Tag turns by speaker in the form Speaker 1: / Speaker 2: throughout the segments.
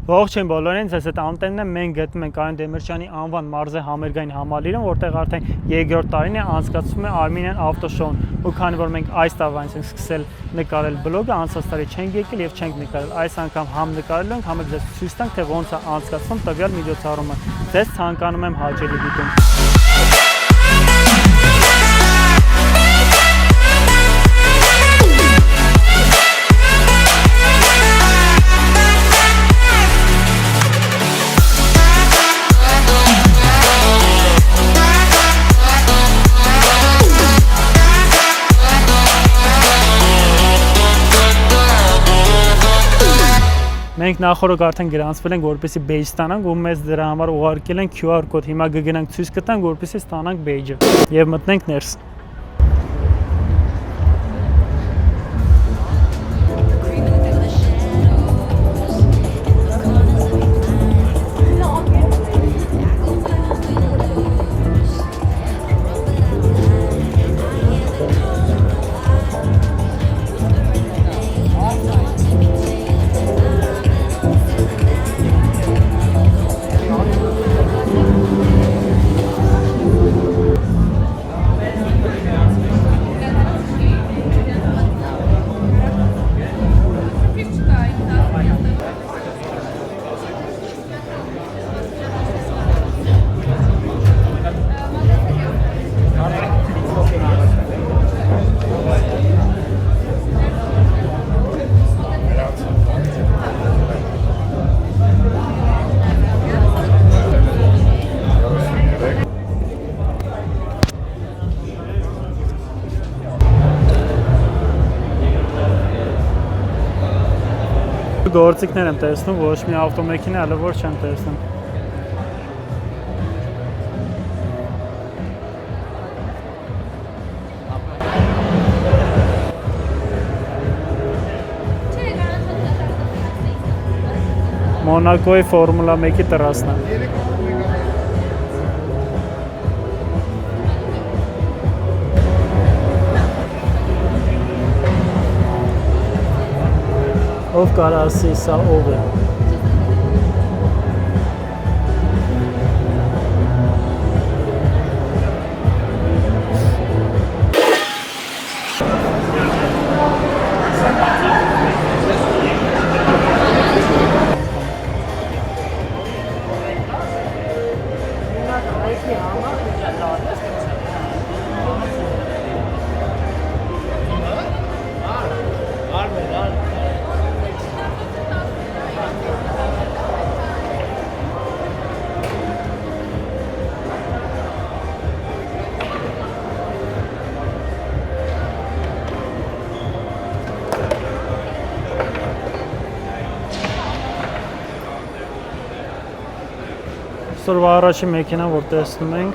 Speaker 1: Ողջույն բոլորին, ձեզ հետ Անտենն է, մենք գտնում ենք Արեն Դեմիրճյանի անվան մարզե համերգային համալիրում, որտեղ արդեն 2-րդ տարին է անցկացվում է Armenian Auto Show-ն, ու քանի որ մենք այս տարվա ենք սկսել նկարել բլոգը, անցած տարի չենք եկել եւ չենք նկարել, այս անգամ համ նկարելու ենք, համ էլ ձեզ ցույց տանք, թե ոնց է անցկացվում տվյալ միջոցառումը։ Ձեզ ցանկանում եմ հաճելի դիտում։ Մենք նախորդ արդեն գրանցվել ենք, որպեսզի badge ստանանք, ու մեզ դրա համար ուղարկել են QR կոդ։ Հիմա կգնանք ցույց կտանք, որպեսզի ստանանք badge-ը եւ մտնենք ներս։ Գործիքներ եմ տեսնում, ոչ մի ավտոմեքենա այլ որ չեմ տեսնում։ Մոնակոյի Ֆորմուլա 1-ի տրասն է։ Ով կարա ասի սա ով է։ Այսօրվա առաջին մեքենան, որ տեսնում ենք,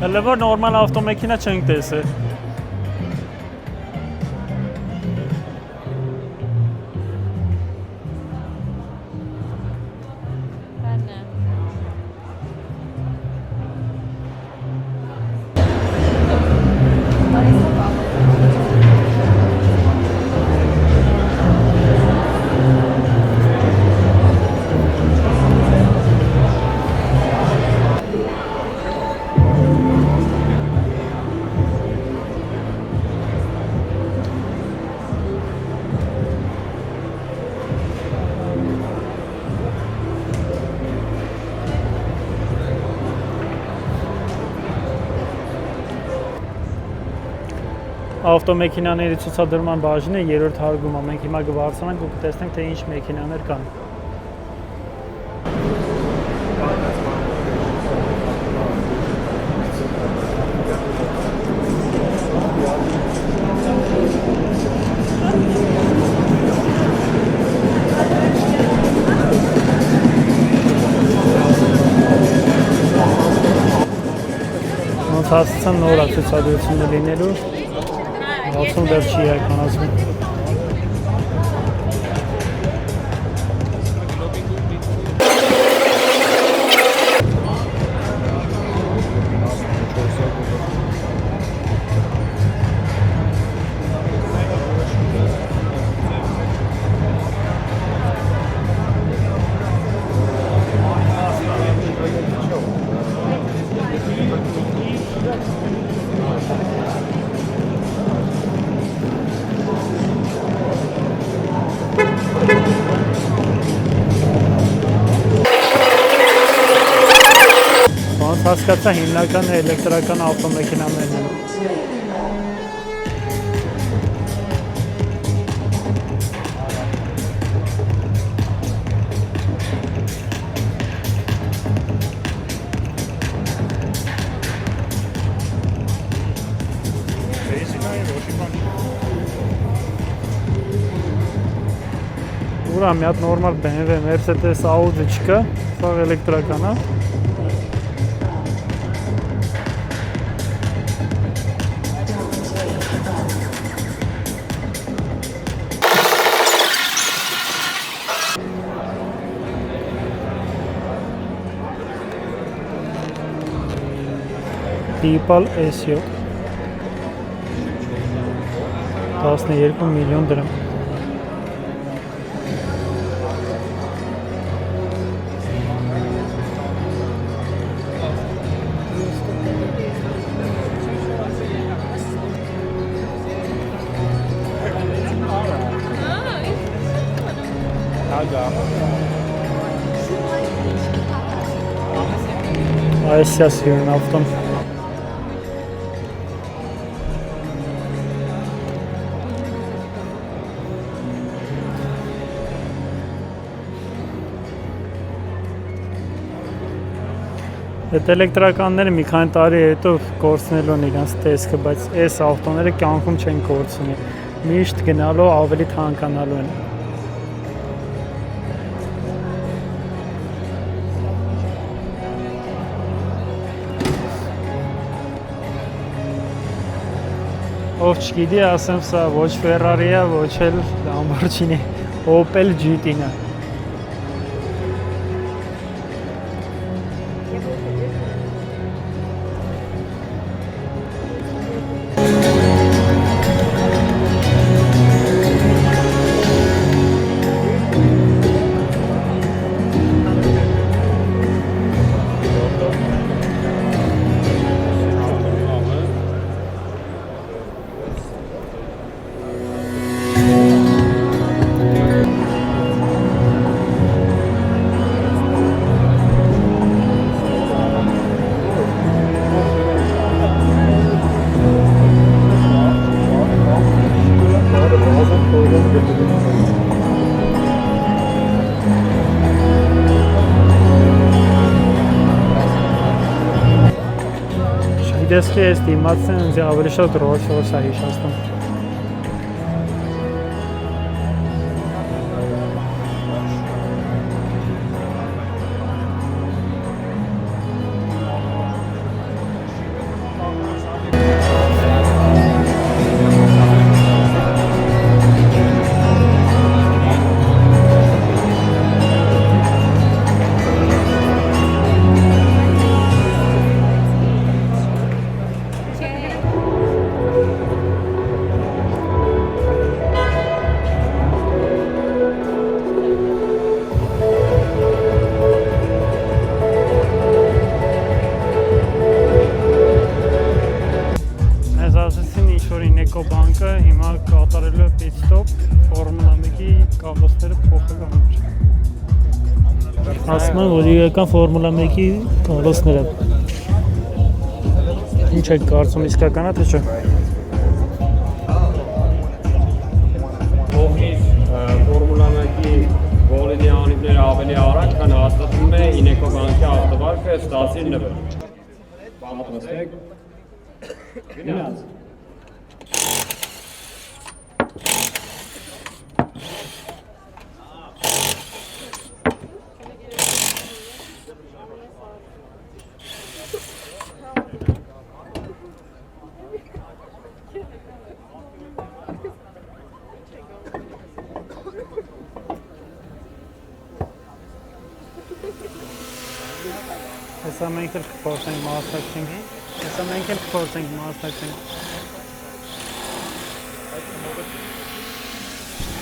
Speaker 1: հələ որ նորմալ ավտոմեքենա չենք տեսել։ Ավտոմեքենաների ցուցադրման բաժինը 3-րդ հարգում է։ Մենք հիմա կբարձրանանք ու կտեսնենք, թե ինչ մեքենաներ կան։ Ոնց հասցան նոր ցուցադրությունը լինելու։ 60 դեռ չի իրականացվում։ հասկացա հիմնական էլեկտրական ավտոմեքենաներն են։ Ուրա մի հատ նորմալ BMW, Mercedes, Audi չկա, սա էլեկտրական է։ Տիպալ S7 12 միլիոն դրամ։ Այս է սիրուն ավտոն։ Այդ էլեկտրականները մի քանի տարի հետո կորցնելու են իրենց տեսքը, բայց այս ավտոները կյանքում չեն կորցնի։ Միշտ գնալու ավելի թանկանալու են։ Ով չգիտի, ասեմ սա ոչ Ferrari է, ոչ էլ Lamborghini, Opel GT-ն է։ Դեսքի ես դիմացն ինձ ավելի շատ Rolls Royce է հիշացնում։ Էկոբանկը հիմա կատարելու է pit stop Ֆորմուլա 1-ի կառույցները փոխելու համար։ Ասում են, որ իրական Ֆորմուլա 1-ի կառույցները։ Ինչ եք կարծում, իսկական է թե չէ։
Speaker 2: Կողմից Ֆորմուլա 1-ի բոլիդի անիվները ավելի արագ, քան հաստատվում է Էկոբանկի ավտովարկը, ստացիր նվեր։ Պատրաստեք։ Գնաց։
Speaker 1: Հեսա մենք էլ կփորձենք մասնակցենք։ Հեսա մենք էլ կփորձենք մասնակցենք։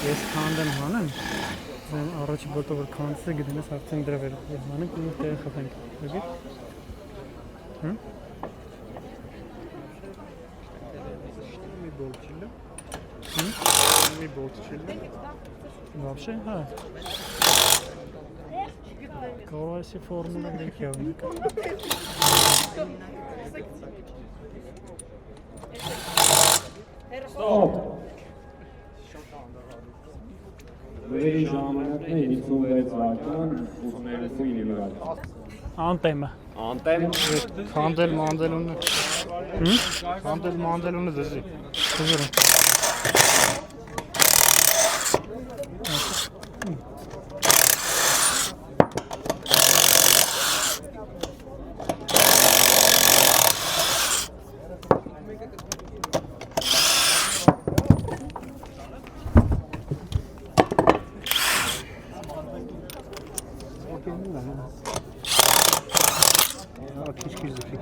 Speaker 1: Ես քանդեմ հանեմ։ Առաջի բոտով որ քանդեցի գտնես արդեն դրա վեր։ Հանենք ու տեղ խփենք։ Եկեք։ Հմ։ Մի բոլչիլը։ Հմ։ Մի բոլչիլը։ Вообще, հա։ Կարող է Ֆորմուլա 1 явно.
Speaker 2: Stop. Վերի ժամանակն է 56 վայրկյան 82 միլիվայր։
Speaker 1: Անտեմը։
Speaker 2: Անտեմ
Speaker 3: Քանդել մանդելունը։ Քանդել մանդելունը դզի։ Քիչ-քիչ զգի։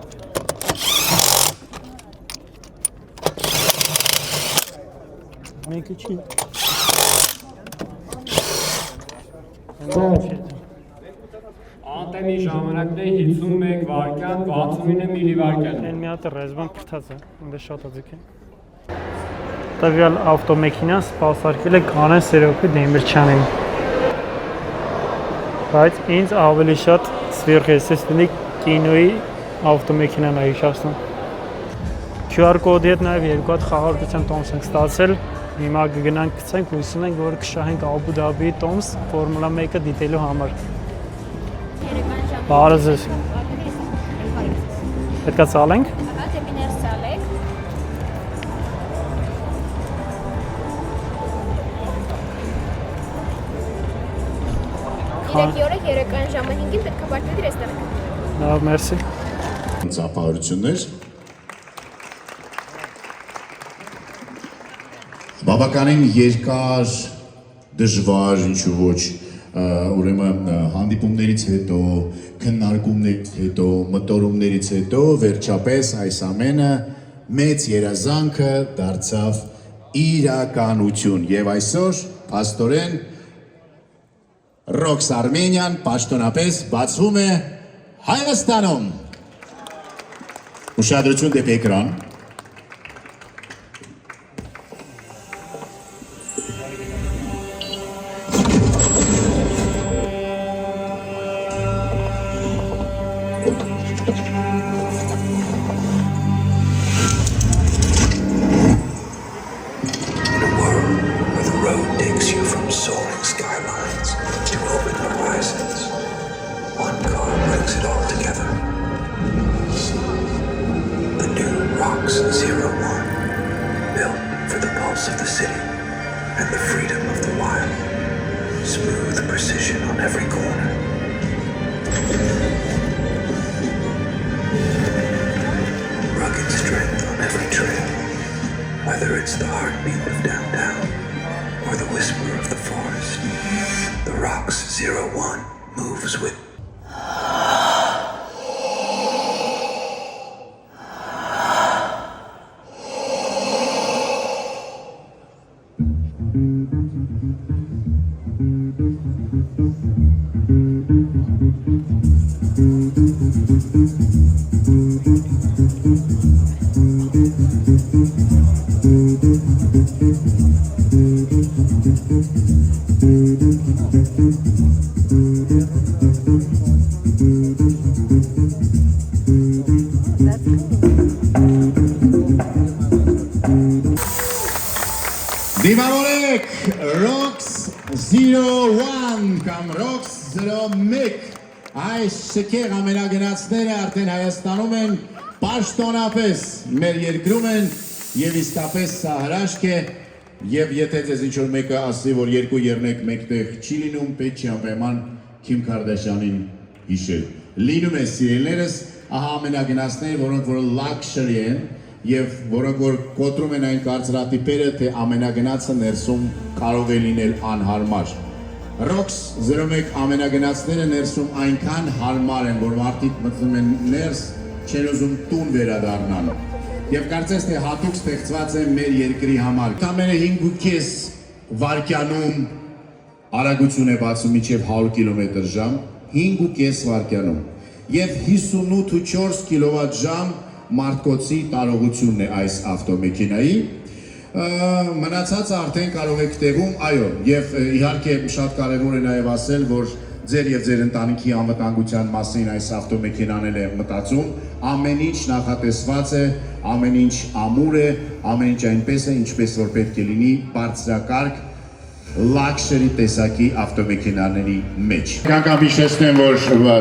Speaker 1: Մեկը չի։
Speaker 2: Անտեմի ժամանակն է 51 վայրկյան 69 միլիվայրկյան։
Speaker 1: Այն մի հատ ռեզվան փրթած է, ինձ շատ ածիկ է։ Տվյալ ավտոմեքենան սպասարկել է Կանեն Սերոպի Դեմիրճյանին։ Բայց ինձ ավելի շատ սվերխեսիստինի կինոյի ավտոմեքենան է հիշեցնում։ QR կոդի հետ նաև երկու հատ խաղարկության տոմս ենք ստացել։ Հիմա կգնանք գցենք ու հույս ունենք, որ կշահենք Աբու Դաբիի տոմս Ֆորմուլա 1-ը դիտելու համար։ Բարը ձեզ։ Պետք է ցալենք։
Speaker 4: Ահա դեպի ներս ցալեք։ Իրեք օրը երեկոյան ժամը 5-ին պետք է բարձրացնել ռեստորանը։
Speaker 1: Լավ, մերսի։
Speaker 5: Ծափահարություններ բավականին երկար դժվար ինչու ոչ ուրեմն հանդիպումներից հետո քննարկումներից հետո մտորումներից հետո վերջապես այս ամենը մեծ երազանքը դարձավ իրականություն եւ այսօր աստորեն Ռոքս Արմենիան պաշտոնապես բացվում է Հայաստանում Ուշադրություն դեպի էկրան
Speaker 6: Whether it's the heartbeat of downtown or the whisper of the forest, the Rocks 01 moves with Դիմավորեք Rocks 01 կամ Rocks 01 այս շքեղ ամենագնացները արդեն Հայաստանում են պաշտոնապես մեր երկրում են եւ իսկապես սա հրաշք է եւ եթե ձեզ ինչ-որ մեկը ասի որ երկու երնեք մեկտեղ չի լինում պետք չի անպայման Քիմ Քարդաշյանին հիշել լինում է սիրելիներս ահա ամենագնացները որոնք որ luxury են Եվ որոնք որ կոտրում են այն կարծրատիպերը, թե ամենագնացը ներսում կարող է լինել անհարմար։ Rocks 01 ամենագնացները ներսում այնքան հարմար են, որ մարդիկ մտնում են ներս, չեն ուզում տուն վերադառնալ։ Եվ կարծես թե հատուկ ստեղծված է մեր երկրի համար։ Ամենը 5.5 վայրկյանում արագություն է բացում մինչև 100 կմ/ժ, 5.5 վայրկյանում։ Եվ 58.4 կՎտ/ժ մարդկոցի տարողությունն է այս ավտոմեքենայի, մնացածը արդեն կարող եք տեղում, այո, և իհարկե շատ կարևոր է նաև ասել, որ ձեր եւ ձեր ընտանիքի անվտանգության մասին այս ավտոմեքենանել է մտածում, ամեն ինչ նախատեսված է, ամեն ինչ ամուր է, ամեն ինչ այնպես է, ինչպես որ պետք է լինի, բարձրակարգ լաքշերի տեսակի ավտոմեքենաների մեջ։ Անգամ հիշեցնեմ, որ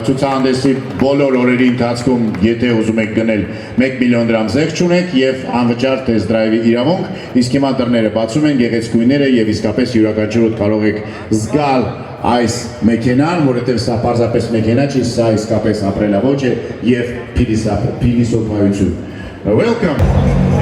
Speaker 6: ցուցահանդեսի բոլոր օրերի ընթացքում, եթե ուզում եք գնել 1 միլիոն դրամ զենք չունեք եւ անվճար test drive-ի իրավունք, իսկ հիմա դռները բացում են, գեղեցիկ գույները եւ իսկապես յուրաքանչյուրդ կարող եք զգալ այս մեքենան, որովհետեւ սա պարզապես մեքենա չի, սա իսկապես ապրելաոճ է եւ փիլիսոփայություն։ Welcome.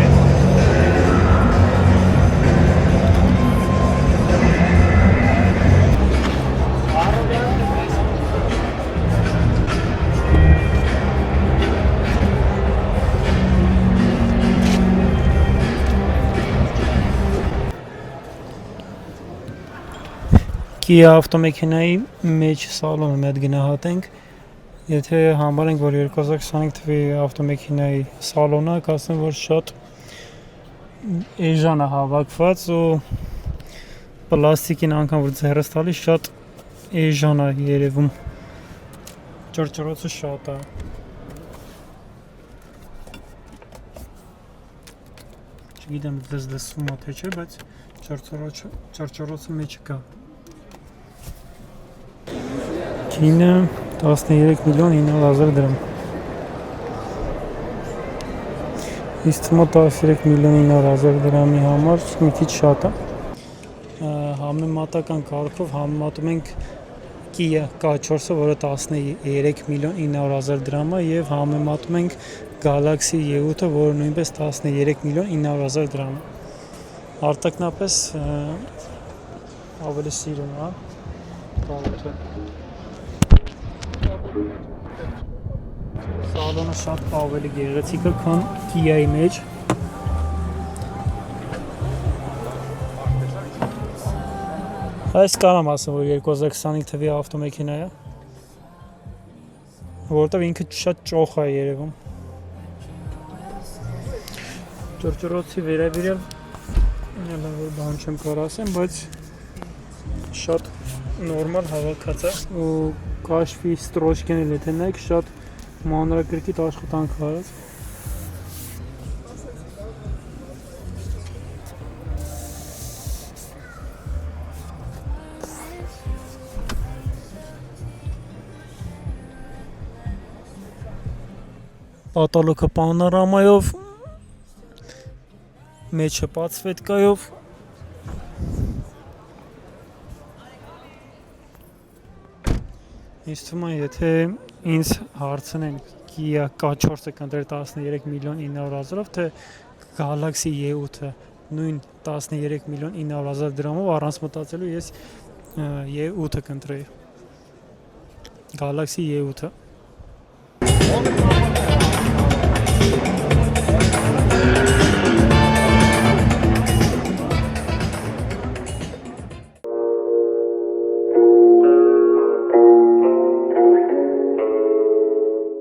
Speaker 1: Kia ավտոմեքենայի մեջ սալոնը մեծ գնահատենք, եթե համարենք, որ 2025 թվի ավտոմեքենայի սալոնը, կասեմ, որ շատ էժան է հավաքված ու պլաստիկին անգամ որ ձեռս տալիս շատ էժան է երևում, ճռճռոցը շատ է, չգիտեմ դες լսվում է թե չէ, բայց ճռճռոցը մեջը կա։ Գինը 13 միլիոն 900 դրամ։ Իսկ թվում է 13 միլիոն 900 դրամի համար մի քիչ շատ է։ Համեմատական կարգով համեմատում ենք Kia K4-ը, որը 13 միլիոն 900 դրամ է եւ համեմատում ենք Galaxy E8-ը, որը նույնպես 13 միլիոն 900 դրամ է։ Արտակնապես ավելի սիրուն է կառույցը։ Սալոնը շատ ավելի գեղեցիկ է, քան Kia-ի մեջ։ Այս կարամ ասեմ, որ 2025 թվի ավտոմեքենա է, որովհետև ինքը շատ ճոխ է երևում։ Ճռճռոցի վերաբերյալ որ բան չեմ կարող ասեմ, բայց շատ նորմալ հավաքած է ու կաշվի ստրոջկեն էլ եթե նայեք շատ մանրակրկիտ աշխատանք արած։ Պատալոկը պանորամայով, մեջը պատսվետկայով, ինձ թվում է, եթե ինձ հարցնեն Kia K4-ը կընտրել 13 միլիոն 900 թե Galaxy E8-ը նույն 13 միլիոն 900 դրամով առանց մտածելու ես E8-ը կընտրեի։ Galaxy E8-ը։